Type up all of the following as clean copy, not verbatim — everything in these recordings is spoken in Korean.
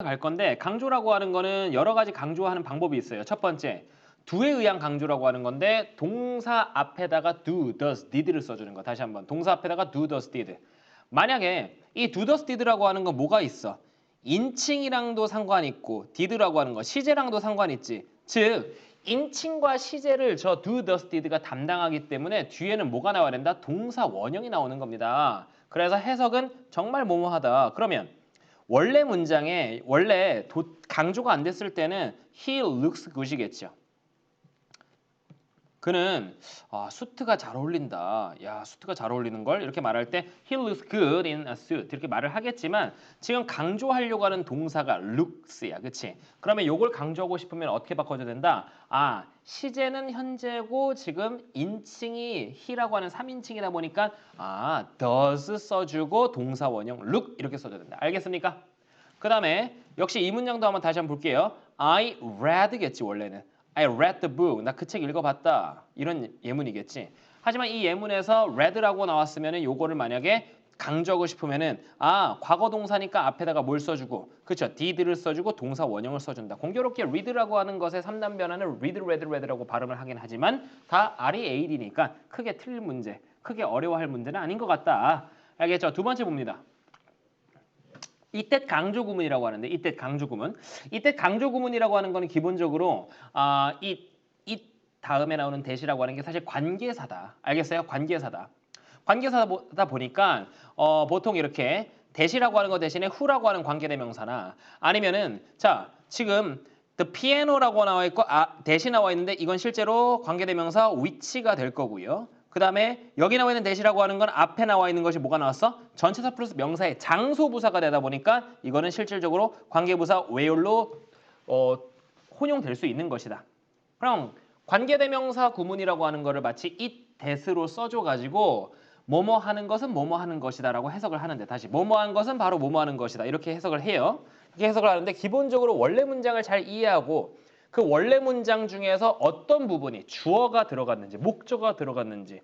갈 건데 강조라고 하는 거는 여러 가지 강조하는 방법이 있어요. 첫 번째, do에 의한 강조라고 하는 건데 동사 앞에다가 do, does, did를 써주는 거. 다시 한번 동사 앞에다가 do, does, did. 만약에 이 do, does, did라고 하는 건 뭐가 있어? 인칭이랑도 상관 있고 did라고 하는 거 시제랑도 상관 있지. 즉 인칭과 시제를 저 do, does, did가 담당하기 때문에 뒤에는 뭐가 나와야 된다? 동사 원형이 나오는 겁니다. 그래서 해석은 정말 뭐뭐하다. 그러면 원래 문장에 원래 강조가 안 됐을 때는 he looks good이겠죠. 그는 수트가 잘 어울린다. 야, 수트가 잘 어울리는 걸 이렇게 말할 때 he looks good in a suit 이렇게 말을 하겠지만 지금 강조하려고 하는 동사가 looks야. 그치? 그러면 요걸 강조하고 싶으면 어떻게 바꿔줘야 된다? 시제는 현재고 지금 인칭이 he라고 하는 3인칭이다 보니까 does 써주고 동사 원형 look 이렇게 써줘야 된다. 알겠습니까? 그 다음에 역시 이 문장도 한번 다시 한번 볼게요. I read겠지 원래는. I read the book. 나 그 책 읽어봤다. 이런 예문이겠지. 하지만 이 예문에서 read라고 나왔으면 요거를 만약에 강조하고 싶으면은 과거 동사니까 앞에다가 뭘 써주고 그쵸? did를 써주고 동사 원형을 써준다. 공교롭게 read라고 하는 것의 3단 변화는 read, read, read라고 발음을 하긴 하지만 다 READ니까 크게 틀릴 문제, 크게 어려워할 문제는 아닌 것 같다. 알겠죠? 두 번째 봅니다. 이때 강조 구문이라고 하는데 이때 강조 구문. 이때 강조 구문이라고 하는 거는 기본적으로 이 다음에 나오는 대시라고 하는 게 사실 관계사다. 알겠어요? 관계사다. 관계사다 보니까 보통 이렇게 대시라고 하는 거 대신에 who라고 하는 관계대명사나 아니면은 자 지금 the piano라고 나와 있고 대시 나와 있는데 이건 실제로 관계대명사 which가 될 거고요. 그 다음에 여기 나와 있는 대시라고 하는 건 앞에 나와 있는 것이 뭐가 나왔어? 전치사 플러스 명사의 장소부사가 되다 보니까 이거는 실질적으로 관계부사 where로 혼용될 수 있는 것이다. 그럼 관계대명사 구문이라고 하는 거를 마치 it, that으로 써줘가지고 뭐뭐 하는 것은 뭐뭐 하는 것이다 라고 해석을 하는데 다시 뭐뭐 하는 것은 바로 뭐뭐 하는 것이다 이렇게 해석을 해요. 이렇게 해석을 하는데 기본적으로 원래 문장을 잘 이해하고 그 원래 문장 중에서 어떤 부분이 주어가 들어갔는지 목적어가 들어갔는지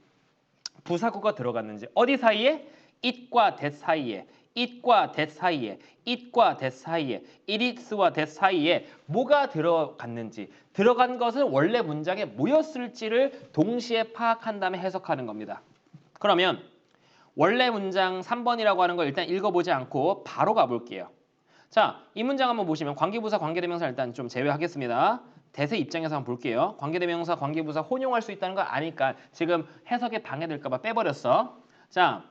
부사구가 들어갔는지 어디 사이에? it과 that 사이에 it과 that 사이에 it과 that 사이에 it is와 that 사이에 뭐가 들어갔는지 들어간 것은 원래 문장에 뭐였을지를 동시에 파악한 다음에 해석하는 겁니다. 그러면 원래 문장 3번이라고 하는 걸 일단 읽어보지 않고 바로 가볼게요. 자, 이 문장 한번 보시면 관계부사, 관계대명사 일단 좀 제외하겠습니다. 대세 입장에서 한번 볼게요. 관계대명사, 관계부사 혼용할 수 있다는 걸 아니까 지금 해석에 방해될까 봐 빼버렸어. 자,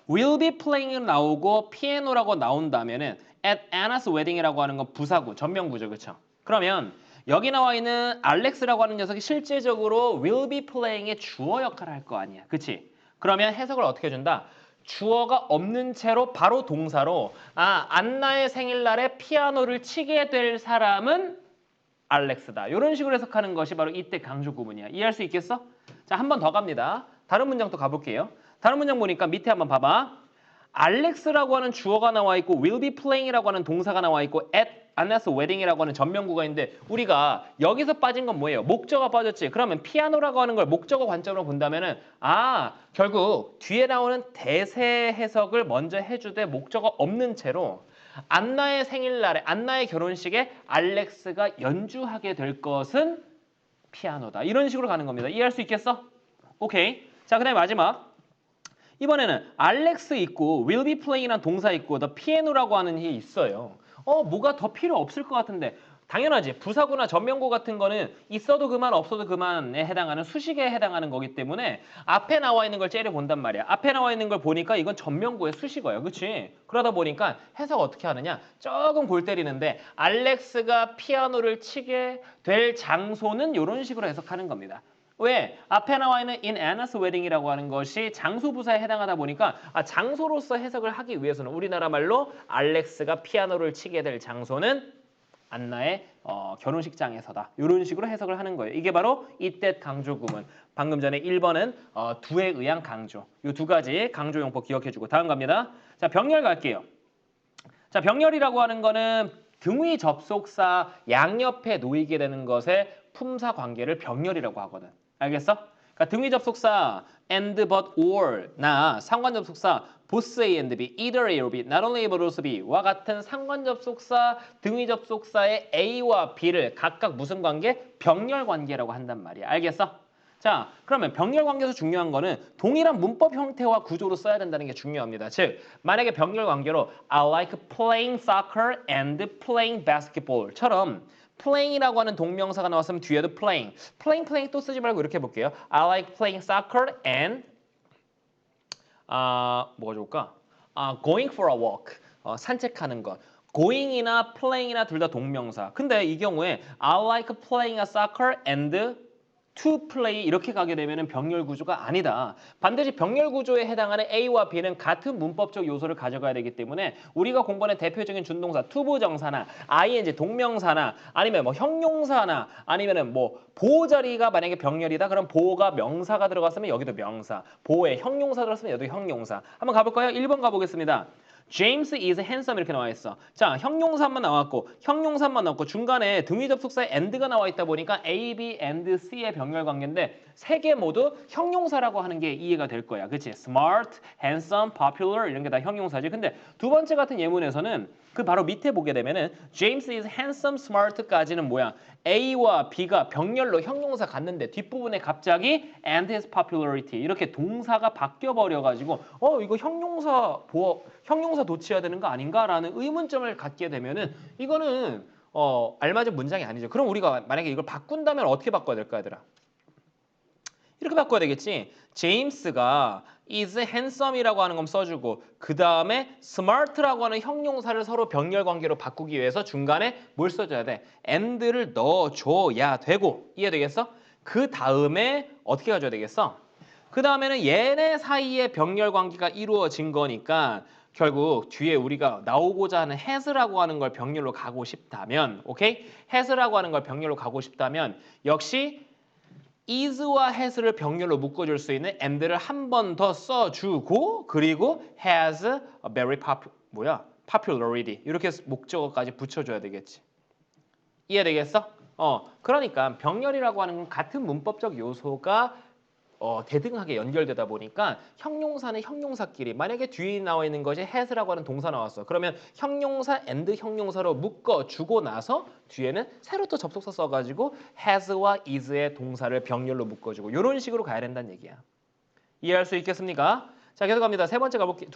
will be playing 나오고 piano라고 나온다면은 at Anna's wedding이라고 하는 건 부사구, 전명구죠. 그렇죠? 그러면 여기 나와 있는 알렉스라고 하는 녀석이 실제적으로 will be playing의 주어 역할을 할 거 아니야. 그치? 그러면 해석을 어떻게 해준다? 주어가 없는 채로 바로 동사로 안나의 생일날에 피아노를 치게 될 사람은 알렉스다. 이런 식으로 해석하는 것이 바로 이때 강조 구문이야. 이해할 수 있겠어? 자, 한 번 더 갑니다. 다른 문장 또 가볼게요. 다른 문장 보니까 밑에 한번 봐봐. 알렉스라고 하는 주어가 나와 있고 will be playing이라고 하는 동사가 나와 있고 at Anna's wedding이라고 하는 전명구가 있는데 우리가 여기서 빠진 건 뭐예요? 목적어가 빠졌지. 그러면 피아노라고 하는 걸 목적어 관점으로 본다면은 결국 뒤에 나오는 대세 해석을 먼저 해주되 목적어 없는 채로 안나의 생일날에 안나의 결혼식에 알렉스가 연주하게 될 것은 피아노다. 이런 식으로 가는 겁니다. 이해할 수 있겠어? 오케이. 자, 그다음에 마지막. 이번에는 알렉스 있고 will be playing이라는 동사 있고 the piano라고 하는 게 있어요. 뭐가 더 필요 없을 것 같은데 당연하지. 부사구나 전명구 같은 거는 있어도 그만 없어도 그만에 해당하는 수식에 해당하는 거기 때문에 앞에 나와 있는 걸 째려 본단 말이야. 앞에 나와 있는 걸 보니까 이건 전명구의 수식어야. 그치? 그러다 보니까 해석 어떻게 하느냐. 조금 골 때리는데 알렉스가 피아노를 치게 될 장소는 이런 식으로 해석하는 겁니다. 왜? 앞에 나와 있는 in Anna's wedding이라고 하는 것이 장소 부사에 해당하다 보니까 장소로서 해석을 하기 위해서는 우리나라 말로 알렉스가 피아노를 치게 될 장소는 안나의 결혼식장에서다. 이런 식으로 해석을 하는 거예요. 이게 바로 이때 강조 구문. 방금 전에 1번은 두에 의한 강조. 이 두 가지 강조 용법 기억해주고 다음 갑니다. 자, 병렬 갈게요. 자, 병렬이라고 하는 거는 등위 접속사 양옆에 놓이게 되는 것의 품사 관계를 병렬이라고 하거든. 알겠어? 그러니까 등위 접속사 and, but, or 나 상관 접속사 both A and B, either A or B, not only A but also B와 같은 상관 접속사, 등위 접속사의 A와 B를 각각 무슨 관계? 병렬 관계라고 한단 말이야. 알겠어? 자, 그러면 병렬 관계에서 중요한 거는 동일한 문법 형태와 구조로 써야 된다는 게 중요합니다. 즉, 만약에 병렬 관계로 I like playing soccer and playing basketball처럼 playing이라고 하는 동명사가 나왔으면 뒤에도 playing 또 쓰지 말고 이렇게 해볼게요. I like playing soccer and 뭐가 좋을까? going for a walk, 산책하는 것. going이나 playing이나 둘 다 동명사. 근데 이 경우에 I like playing a soccer and to play 이렇게 가게 되면 병렬 구조가 아니다. 반드시 병렬 구조에 해당하는 A와 B는 같은 문법적 요소를 가져가야 되기 때문에 우리가 공부하는 대표적인 준동사 투부정사나 ing 동명사나 아니면 뭐 형용사나 아니면은 뭐 보호 자리가 만약에 병렬이다. 그럼 보호가 명사가 들어갔으면 여기도 명사. 보호에 형용사 들어갔으면 여기도 형용사. 한번 가볼까요? 1번 가보겠습니다. James is handsome 이렇게 나와 있어. 자, 형용사만 나왔고 중간에 등위 접속사에 and가 나와 있다 보니까 A, B, and C의 병렬 관계인데 세 개 모두 형용사라고 하는 게 이해가 될 거야. 그치? smart, handsome, popular 이런 게 다 형용사지. 근데 두 번째 같은 예문에서는 그 바로 밑에 보게 되면은 James is handsome, smart까지는 뭐야? A와 B가 병렬로 형용사 갔는데 뒷부분에 갑자기 and his popularity 이렇게 동사가 바뀌어 버려가지고 이거 형용사 도치해야 되는 거 아닌가라는 의문점을 갖게 되면은 이거는 알맞은 문장이 아니죠. 그럼 우리가 만약에 이걸 바꾼다면 어떻게 바꿔야 될까 얘들아? 이렇게 바꿔야 되겠지. 제임스가 is handsome이라고 하는 건 써주고 그 다음에 smart라고 하는 형용사를 서로 병렬 관계로 바꾸기 위해서 중간에 뭘 써줘야 돼? and를 넣어줘야 되고 이해되겠어? 그 다음에 어떻게 가져야 되겠어? 그 다음에는 얘네 사이에 병렬 관계가 이루어진 거니까 결국 뒤에 우리가 나오고자 하는 has라고 하는 걸 병렬로 가고 싶다면 오케이? has라고 하는 걸 병렬로 가고 싶다면 역시 is와 has를 병렬로 묶어줄 수 있는 and를 한 번 더 써주고 그리고 has a very popularity 이렇게 목적어까지 붙여줘야 되겠지. 이해되겠어? 그러니까 병렬이라고 하는 건 같은 문법적 요소가 대등하게 연결되다 보니까 형용사는 형용사끼리 만약에 뒤에 나와 있는 것이 has라고 하는 동사 나왔어. 그러면 형용사 and 형용사로 묶어주고 나서 뒤에는 새로 또 접속사 써가지고 has와 is의 동사를 병렬로 묶어주고 이런 식으로 가야 된다는 얘기야. 이해할 수 있겠습니까? 자, 계속 갑니다. 두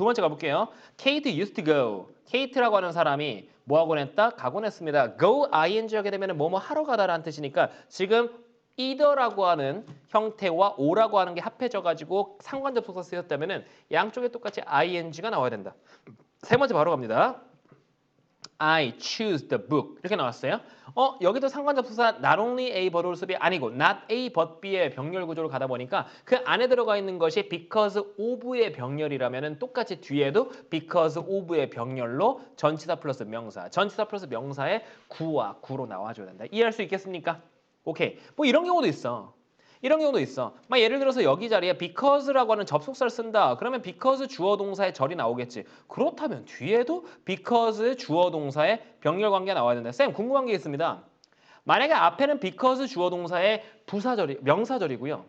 번째 가볼게요. Kate used to go. Kate라고 하는 사람이 뭐 하곤 했다? 가곤 했습니다. go ing 하게 되면 뭐뭐 하러 가다라는 뜻이니까 지금 either라고 하는 형태와 o라고 하는 게 합해져가지고 상관 접속사 쓰였다면은 양쪽에 똑같이 ing가 나와야 된다. 세 번째 바로 갑니다. I choose the book 이렇게 나왔어요. 여기도 상관 접속사 not only A but also B 아니고 not A but B의 병렬 구조로 가다 보니까 그 안에 들어가 있는 것이 because of의 병렬이라면은 똑같이 뒤에도 because of의 병렬로 전치사 플러스 명사, 전치사 플러스 명사의 구와 구로 나와줘야 된다. 이해할 수 있겠습니까? 오케이. 뭐 이런 경우도 있어. 막 예를 들어서 여기 자리에 because라고 하는 접속사를 쓴다. 그러면 because 주어 동사의 절이 나오겠지. 그렇다면 뒤에도 because의 주어 동사의 병렬 관계가 나와야 된다. 쌤 궁금한 게 있습니다. 만약에 앞에는 because 주어 동사의 명사절이고요.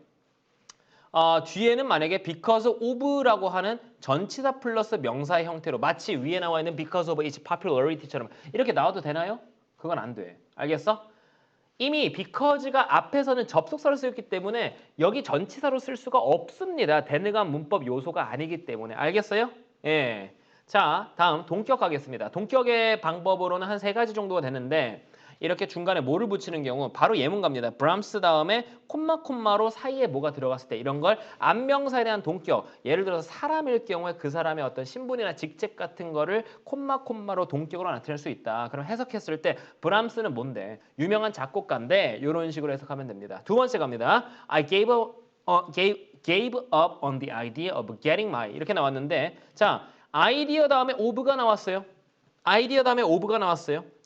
뒤에는 만약에 because of라고 하는 전치사 플러스 명사의 형태로 마치 위에 나와 있는 because of its popularity처럼 이렇게 나와도 되나요? 그건 안 돼. 알겠어? 이미 because가 앞에서는 접속사로 쓰였기 때문에 여기 전치사로 쓸 수가 없습니다. 대능한 문법 요소가 아니기 때문에. 알겠어요? 예. 자, 다음 동격 가겠습니다. 동격의 방법으로는 한 3가지 정도가 되는데 이렇게 중간에 뭐를 붙이는 경우 바로 예문 갑니다. 브람스 다음에 콤마로 사이에 뭐가 들어갔을 때 이런 걸 안명사에 대한 동격. 예를 들어서 사람일 경우에 그 사람의 어떤 신분이나 직책 같은 거를 콤마로 동격으로 나타낼 수 있다. 그럼 해석했을 때 브람스는 뭔데? 유명한 작곡가인데 이런 식으로 해석하면 됩니다. 두 번째 갑니다. I gave up on the idea of getting my 이렇게 나왔는데 자, 아이디어 다음에 of가 나왔어요.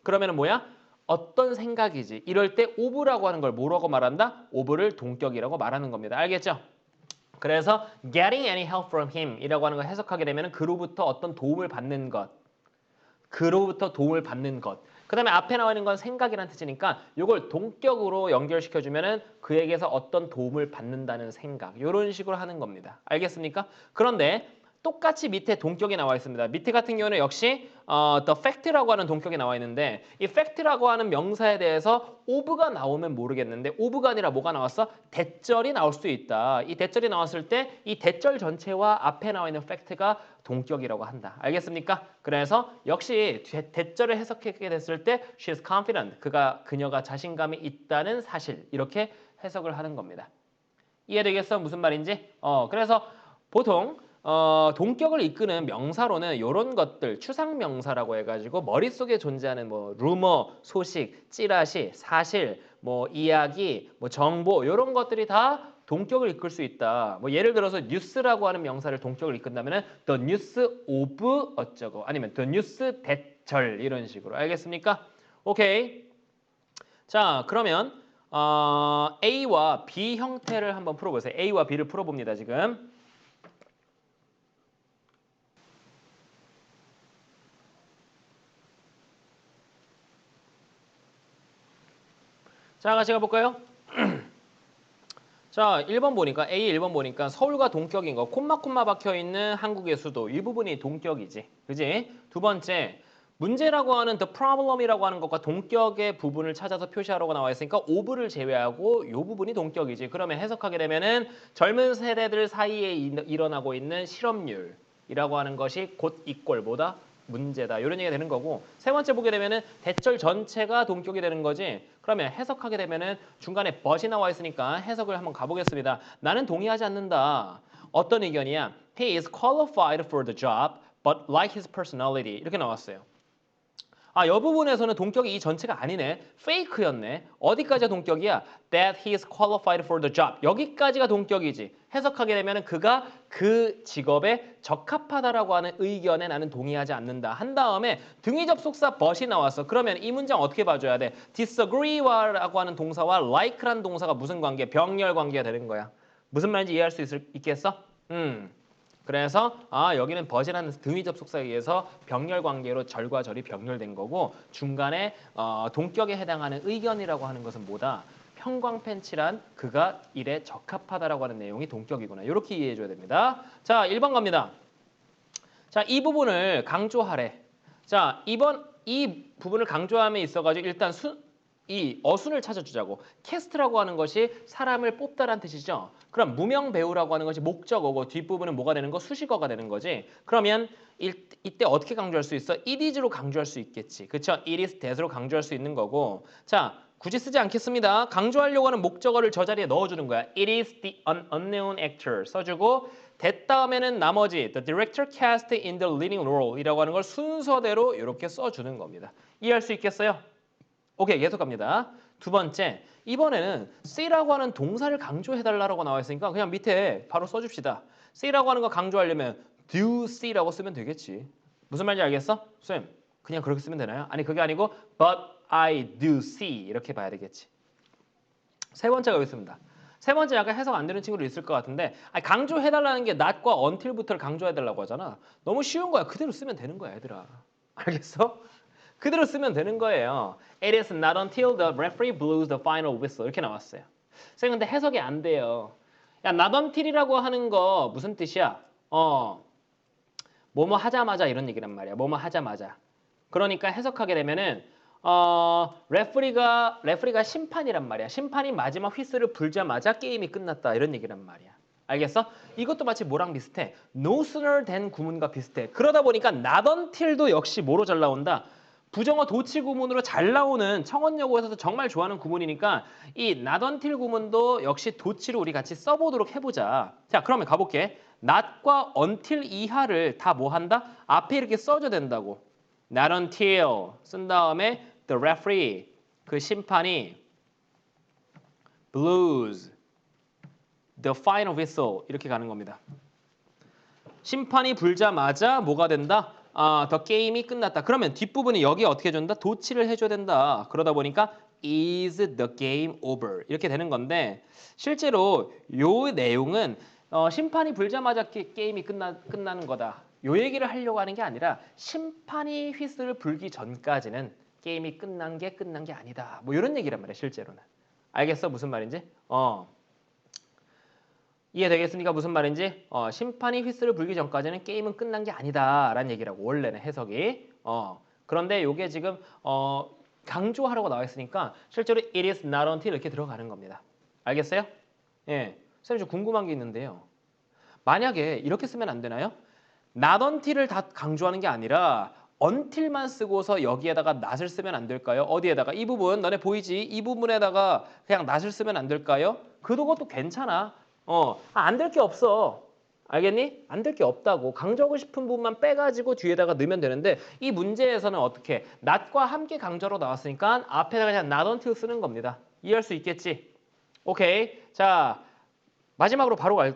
그러면은 뭐야? 어떤 생각이지? 이럴 때 of라고 하는 걸 뭐라고 말한다? of를 동격이라고 말하는 겁니다. 알겠죠? 그래서 getting any help from him 이라고 하는 걸 해석하게 되면 그로부터 어떤 도움을 받는 것. 그 다음에 앞에 나와 있는 건 생각이라는 뜻이니까 이걸 동격으로 연결시켜주면 그에게서 어떤 도움을 받는다는 생각. 이런 식으로 하는 겁니다. 알겠습니까? 그런데 똑같이 밑에 동격이 나와 있습니다. 밑에 같은 경우는 역시 the fact라고 하는 동격이 나와 있는데 이 fact라고 하는 명사에 대해서 of가 나오면 모르겠는데 of가 아니라 뭐가 나왔어? 대절이 나올 수 있다. 이 대절이 나왔을 때 이 대절 전체와 앞에 나와 있는 fact가 동격이라고 한다. 알겠습니까? 그래서 역시 대절을 해석하게 됐을 때 she's confident. 그녀가 자신감이 있다는 사실. 이렇게 해석을 하는 겁니다. 이해되겠어? 무슨 말인지? 그래서 보통 동격을 이끄는 명사로는 이런 것들 추상 명사라고 해가지고 머릿속에 존재하는 뭐 루머, 소식, 찌라시, 사실, 뭐 이야기, 뭐 정보 이런 것들이 다 동격을 이끌 수 있다. 뭐 예를 들어서 뉴스라고 하는 명사를 동격을 이끈다면은 the news of 어쩌고 아니면 the news 대절 이런 식으로 알겠습니까? 오케이. 자 그러면 A와 B 형태를 한번 풀어보세요. A와 B를 풀어봅니다 지금. 자, 같이 가볼까요? 자, 1번 보니까 A 1번 보니까 서울과 동격인 거 콤마 박혀있는 한국의 수도 이 부분이 동격이지. 그지? 두 번째 문제라고 하는 the problem이라고 하는 것과 동격의 부분을 찾아서 표시하라고 나와 있으니까 of를 제외하고 이 부분이 동격이지. 그러면 해석하게 되면은 젊은 세대들 사이에 일어나고 있는 실업률이라고 하는 것이 곧 이꼴 뭐다? 문제다. 이런 얘기가 되는 거고 세 번째 보게 되면은 대절 전체가 동격이 되는 거지. 그러면 해석하게 되면은 중간에 but이 나와 있으니까 해석을 한번 가보겠습니다. 나는 동의하지 않는다. 어떤 의견이야? He is qualified for the job, but like his personality 이렇게 나왔어요. 이 부분에서는 동격이 이 전체가 아니네. fake였네. 어디까지가 동격이야? That he is qualified for the job. 여기까지가 동격이지. 해석하게 되면 그가 그 직업에 적합하다라고 하는 의견에 나는 동의하지 않는다. 한 다음에 등위 접속사 but이 나왔어. 그러면 이 문장 어떻게 봐줘야 돼? disagree라고 하는 동사와 like라는 동사가 무슨 관계? 병렬 관계가 되는 거야. 무슨 말인지 이해할 수 있겠어? 그래서 여기는 but이라는 등위 접속사에 의해서 병렬 관계로 절과 절이 병렬된 거고 중간에 동격에 해당하는 의견이라고 하는 것은 뭐다? 형광펜치란 그가 일에 적합하다라고 하는 내용이 동격이구나. 이렇게 이해해 줘야 됩니다. 자, 1번 갑니다. 자, 이 부분을 강조하래. 자, 이 부분을 강조함에 있어가지고 일단 이 어순을 찾아주자고. 캐스트라고 하는 것이 사람을 뽑다란 뜻이죠. 그럼 무명 배우라고 하는 것이 목적어고 뒷부분은 뭐가 되는 거? 수식어가 되는 거지. 그러면 이때 어떻게 강조할 수 있어? it is로 강조할 수 있겠지. 그렇죠? it is that으로 강조할 수 있는 거고. 자, 굳이 쓰지 않겠습니다. 강조하려고 하는 목적어를 저 자리에 넣어주는 거야. It is the unknown actor 써주고 that 다음에는 나머지 the director cast in the leading role 이라고 하는 걸 순서대로 이렇게 써주는 겁니다. 이해할 수 있겠어요? 오케이, 계속 갑니다. 두 번째, 이번에는 C라고 하는 동사를 강조해달라고 나와 있으니까 그냥 밑에 바로 써줍시다. C라고 하는 거 강조하려면 do C라고 쓰면 되겠지. 무슨 말인지 알겠어? 쌤, 그냥 그렇게 쓰면 되나요? 아니, 그게 아니고 but I do see 이렇게 봐야 되겠지. 세 번째가 여기 있습니다. 세 번째 약간 해석 안 되는 친구도 있을 것 같은데 강조해달라는 게 not과 until부터를 강조해달라고 하잖아. 너무 쉬운 거야. 그대로 쓰면 되는 거야, 얘들아. 알겠어? 그대로 쓰면 되는 거예요. It is not until the referee blows the final whistle 이렇게 나왔어요. 선생님 근데 해석이 안 돼요. 야, not until이라고 하는 거 무슨 뜻이야? 뭐뭐 하자마자 이런 얘기란 말이야. 뭐뭐 하자마자. 그러니까 해석하게 되면은 레프리가 심판이란 말이야. 심판이 마지막 휘슬을 불자마자 게임이 끝났다 이런 얘기란 말이야. 알겠어? 이것도 마치 뭐랑 비슷해? No sooner than 구문과 비슷해. 그러다 보니까 not until도 역시 뭐로 잘 나온다? 부정어 도치 구문으로 잘 나오는 청원여고에서도 정말 좋아하는 구문이니까 이 not until 구문도 역시 도치로 우리 같이 써보도록 해보자. 자, 그러면 가볼게. not과 until 이하를 다 뭐 한다? 앞에 이렇게 써줘야 된다고. not until 쓴 다음에 the referee 그 심판이 blows the final whistle 이렇게 가는 겁니다. 심판이 불자마자 뭐가 된다? 더 게임이 끝났다. 그러면 뒷부분이 여기 어떻게 해준다? 도치를 해줘야 된다. 그러다 보니까 is the game over 이렇게 되는 건데 실제로 요 내용은 심판이 불자마자 게임이 끝나는 거다. 요 얘기를 하려고 하는 게 아니라 심판이 휘슬을 불기 전까지는 게임이 끝난 게 아니다. 뭐 이런 얘기란 말이야 실제로는. 알겠어? 무슨 말인지? 이해되겠습니까? 무슨 말인지? 심판이 휘슬을 불기 전까지는 게임은 끝난 게 아니다라는 얘기라고 원래는 해석이. 그런데 요게 지금 강조하라고 나와 있으니까 실제로 it is not until 이렇게 들어가는 겁니다. 알겠어요? 예. 선생님 좀 궁금한 게 있는데요. 만약에 이렇게 쓰면 안 되나요? not until을 다 강조하는 게 아니라 until만 쓰고서 여기에다가 not을 쓰면 안 될까요? 어디에다가? 이 부분 너네 보이지? 이 부분에다가 그냥 not을 쓰면 안 될까요? 그것도 괜찮아. 안 될 게 없어. 알겠니? 안 될 게 없다고. 강조하고 싶은 부분만 빼가지고 뒤에다가 넣으면 되는데 이 문제에서는 어떻게? not과 함께 강조로 나왔으니까 앞에다가 그냥 not until 쓰는 겁니다. 이해할 수 있겠지? 오케이. 자, 마지막으로 바로 갈게요.